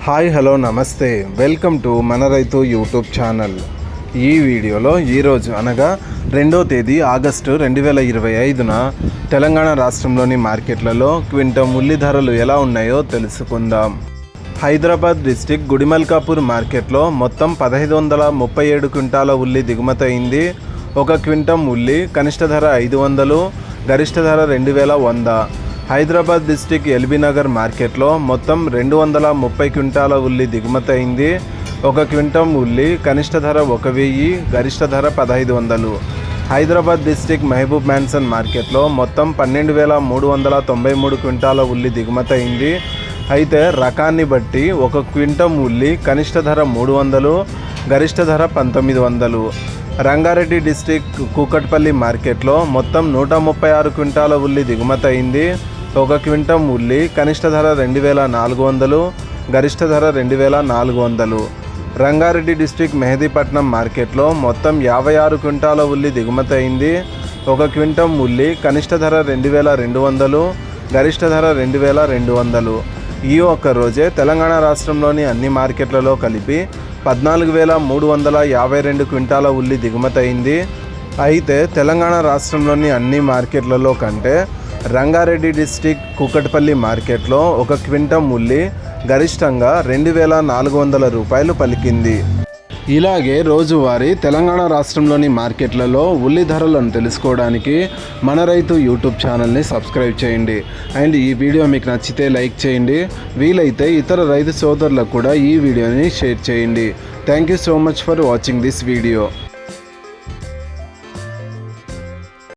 Hi hello నమస్తే, welcome to మన రైతు యూట్యూబ్ ఛానల్. ఈ వీడియోలో ఈరోజు అనగా 2వ తేదీ ఆగస్టు 2025న తెలంగాణ రాష్ట్రంలోని మార్కెట్లలో క్వింటం ఉల్లి ధరలు ఎలా ఉన్నాయో తెలుసుకుందాం. హైదరాబాద్ డిస్టిక్ గుడిమల్కాపూర్ మార్కెట్లో మొత్తం 1537 క్వింటాల ఉల్లి దిగుమతి అయింది. ఒక క్వింటం ఉల్లి కనిష్ట ధర 500, గరిష్ట ధర 2100. హైదరాబాద్ డిస్టిక్ ఎల్బీనగర్ మార్కెట్లో మొత్తం 230 క్వింటాల ఉల్లి దిగుమతి అయింది. ఒక క్వింటం ఉల్లి కనిష్ట ధర 1000, గరిష్ట ధర 1500. హైదరాబాద్ డిస్టిక్ మహబూబ్ మ్యాన్సన్ మార్కెట్లో మొత్తం 12393 క్వింటాల ఉల్లి దిగుమతి అయింది. అయితే రకాన్ని బట్టి ఒక క్వింటం ఉల్లి కనిష్ట ధర 300, గరిష్ట ధర 1900. రంగారెడ్డి డిస్టిక్ కూకట్పల్లి మార్కెట్లో మొత్తం 136 క్వింటాల ఉల్లి దిగుమతి అయింది. ఒక క్వింటం ఉల్లి కనిష్ట ధర 2400, గరిష్ట ధర 2400. రంగారెడ్డి డిస్టిక్ మెహదీపట్నం మార్కెట్లో మొత్తం 56 క్వింటాల ఉల్లి దిగుమతి అయింది. ఒక క్వింటం ఉల్లి కనిష్ట ధర 2200, గరిష్ట ధర 2200. ఈ ఒక్క రోజే తెలంగాణ రాష్ట్రంలోని అన్ని మార్కెట్లలో కలిపి 14352 క్వింటాల ఉల్లి దిగుమతి అయింది. అయితే తెలంగాణ రాష్ట్రంలోని అన్ని మార్కెట్లలో కంటే రంగారెడ్డి డిస్టిక్ కూకట్పల్లి మార్కెట్లో ఒక క్వింటం ఉల్లి గరిష్టంగా 2400 రూపాయలు పలికింది. ఇలాగే రోజువారీ తెలంగాణ రాష్ట్రంలోని మార్కెట్లలో ఉల్లి ధరలను తెలుసుకోవడానికి మన రైతు యూట్యూబ్ ఛానల్ని సబ్స్క్రైబ్ చేయండి. అండ్ ఈ వీడియో మీకు నచ్చితే లైక్ చేయండి. వీలైతే ఇతర రైతు సోదరులకు కూడా ఈ వీడియోని షేర్ చేయండి. Thank you so much for watching this video.